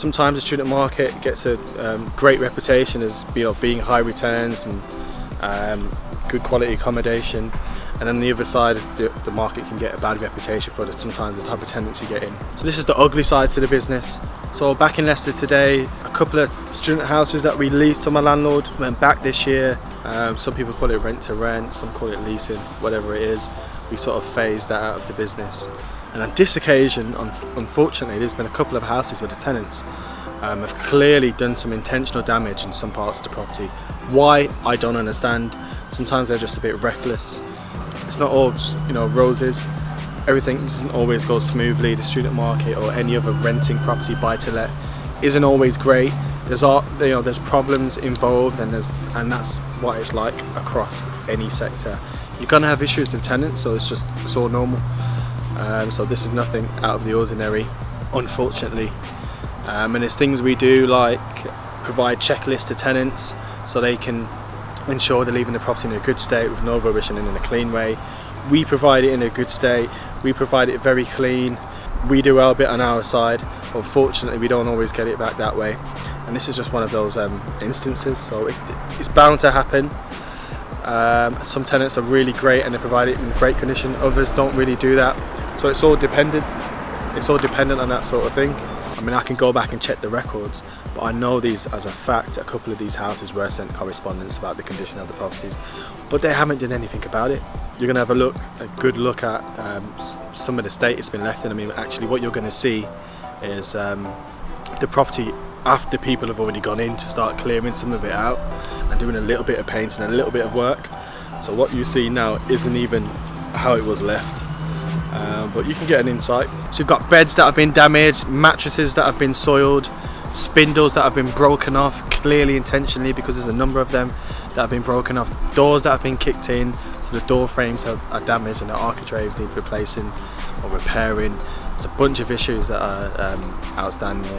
Sometimes the student market gets a great reputation as being high returns and good quality accommodation, and on the other side the market can get a bad reputation for sometimes the type of tenants you get in. So this is the ugly side to the business. So back in Leicester today, a couple of student houses that we leased to my landlord went back this year. Some people call it rent to rent, some call it leasing, whatever it is. We sort of phased that out of the business. And on this occasion, unfortunately, there's been a couple of houses where the tenants have clearly done some intentional damage in some parts of the property. Why? I don't understand. Sometimes they're just a bit reckless. It's not all, roses. Everything doesn't always go smoothly. The student market or any other renting property buy-to-let isn't always great. There's problems involved, and that's what it's like across any sector. You're gonna have issues with tenants, so it's all normal. So this is nothing out of the ordinary, unfortunately. And there's things we do like provide checklists to tenants so they can ensure they're leaving the property in a good state with no rubbish and in a clean way. We provide it in a good state, we provide it very clean, we do our bit on our side. Unfortunately, we don't always get it back that way, and this is just one of those instances, so it's bound to happen. Some tenants are really great and they provide it in great condition, others don't really do that, so it's all dependent on that sort of thing. I mean, I can go back and check the records, but I know these as a fact. A couple of these houses were sent correspondence about the condition of the properties, but they haven't done anything about it. You're going to have a good look at some of the state it's been left in. I mean, actually what you're going to see is the property after people have already gone in to start clearing some of it out and doing a little bit of painting and a little bit of work. So what you see now isn't even how it was left. But you can get an insight. So you've got beds that have been damaged, mattresses that have been soiled, spindles that have been broken off, clearly intentionally, because there's a number of them that have been broken off, doors that have been kicked in, so the door frames are damaged and the architraves need replacing or repairing. There's a bunch of issues that are outstanding.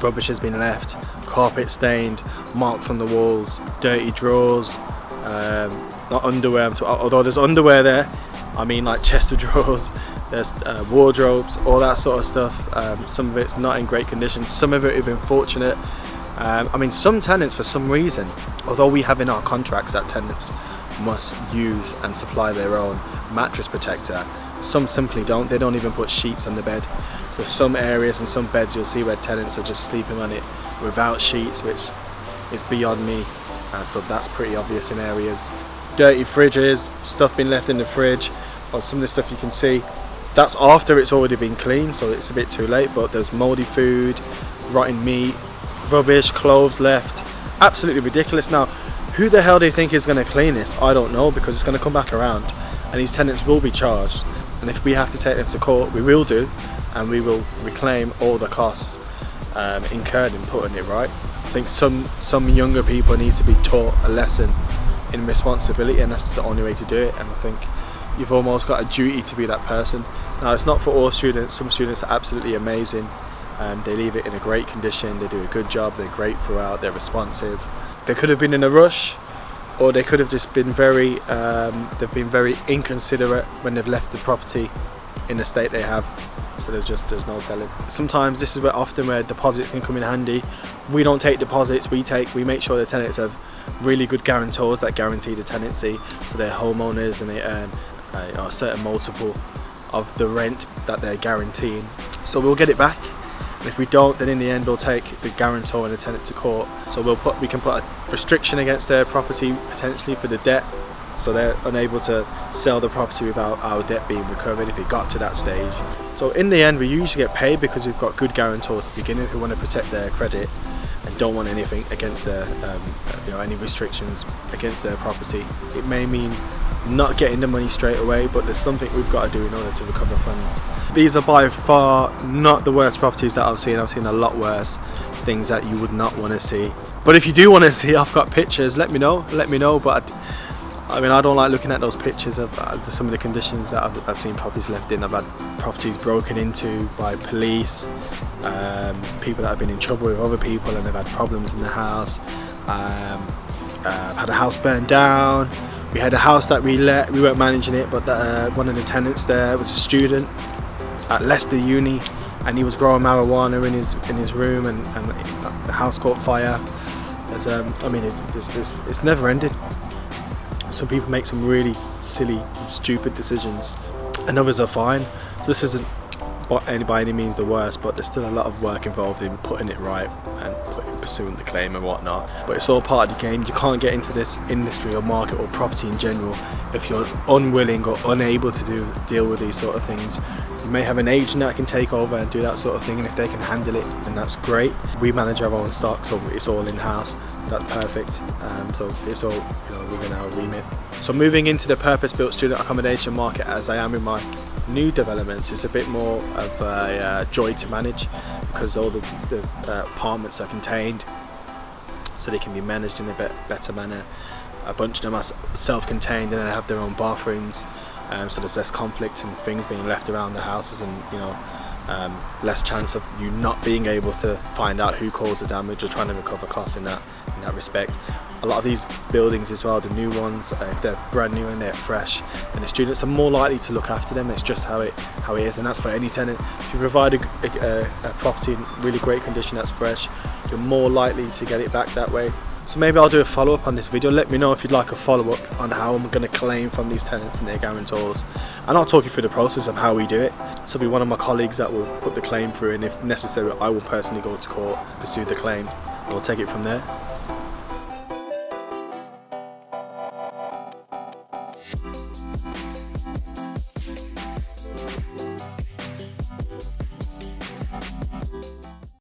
Rubbish has been left, carpet stained, marks on the walls, dirty drawers, not underwear, although there's underwear there. I mean, like chest of drawers, there's wardrobes, all that sort of stuff. Some of it's not in great condition, some of it have been fortunate. I mean, some tenants, for some reason, although we have in our contracts that tenants must use and supply their own mattress protector, some simply don't. They don't even put sheets on the bed. So some areas and some beds you'll see where tenants are just sleeping on it without sheets, which is beyond me. So that's pretty obvious in areas. Dirty fridges, stuff been left in the fridge, or some of the stuff you can see, that's after it's already been cleaned, so it's a bit too late, but there's mouldy food, rotten meat, rubbish, clothes left. Absolutely ridiculous. Now, who the hell do you think is going to clean this? I don't know, because it's going to come back around and these tenants will be charged, and if we have to take them to court, we will do, and we will reclaim all the costs incurred in putting it right. I think some younger people need to be taught a lesson in responsibility, and that's the only way to do it, and I think you've almost got a duty to be that person. Now, it's not for all students. Some students are absolutely amazing, they leave it in a great condition, they do a good job, they're great throughout, they're responsive. They could have been in a rush, or they could have just been very inconsiderate when they've left the property in the state they have, so there's no telling. Sometimes this is where deposits can come in handy. We don't take deposits, we make sure the tenants have really good guarantors that guarantee the tenancy, so they're homeowners and they earn a certain multiple of the rent that they're guaranteeing. So we'll get it back, and if we don't, then in the end we'll take the guarantor and the tenant to court. So we can put a restriction against their property potentially for the debt, so they're unable to sell the property without our debt being recovered if it got to that stage. So in the end, we usually get paid because we've got good guarantors to begin with who want to protect their credit and don't want anything against their, any restrictions against their property. It may mean not getting the money straight away, but there's something we've got to do in order to recover funds. These are by far not the worst properties that I've seen. I've seen a lot worse things that you would not want to see. But if you do want to see, I've got pictures. Let me know. But I mean, I don't like looking at those pictures of some of the conditions that I've seen properties left in. I've had properties broken into by police, people that have been in trouble with other people and they've had problems in the house. I've had a house burned down. We had a house that we weren't managing it, but one of the tenants there was a student at Leicester Uni, and he was growing marijuana in his room, and the house caught fire. I mean, it's never ended. Some people make some really silly, stupid decisions, and others are fine. So this isn't by any means the worst, but there's still a lot of work involved in putting it right and pursuing the claim and whatnot. But it's all part of the game. You can't get into this industry or market or property in general if you're unwilling or unable to deal with these sort of things. You may have an agent that can take over and do that sort of thing, and if they can handle it, then that's great. We manage our own stock, so it's all in-house. That's perfect. So it's all, within our remit. So moving into the purpose-built student accommodation market, as I am in my new developments, it's a bit more of a joy to manage, because all the apartments are contained, so they can be managed in a better manner. A bunch of them are self-contained, and they have their own bathrooms, so there's less conflict and things being left around the houses, and less chance of you not being able to find out who caused the damage or trying to recover costs in that respect. A lot of these buildings as well, the new ones, if they're brand new and they're fresh, and the students are more likely to look after them. It's just how it is, and that's for any tenant. If you provide a property in really great condition that's fresh, you're more likely to get it back that way. So maybe I'll do a follow-up on this video. Let me know if you'd like a follow-up on how I'm going to claim from these tenants and their guarantors, and I'll talk you through the process of how we do it. So it'll be one of my colleagues that will put the claim through, and if necessary I will personally go to court, pursue the claim, and we'll take it from there.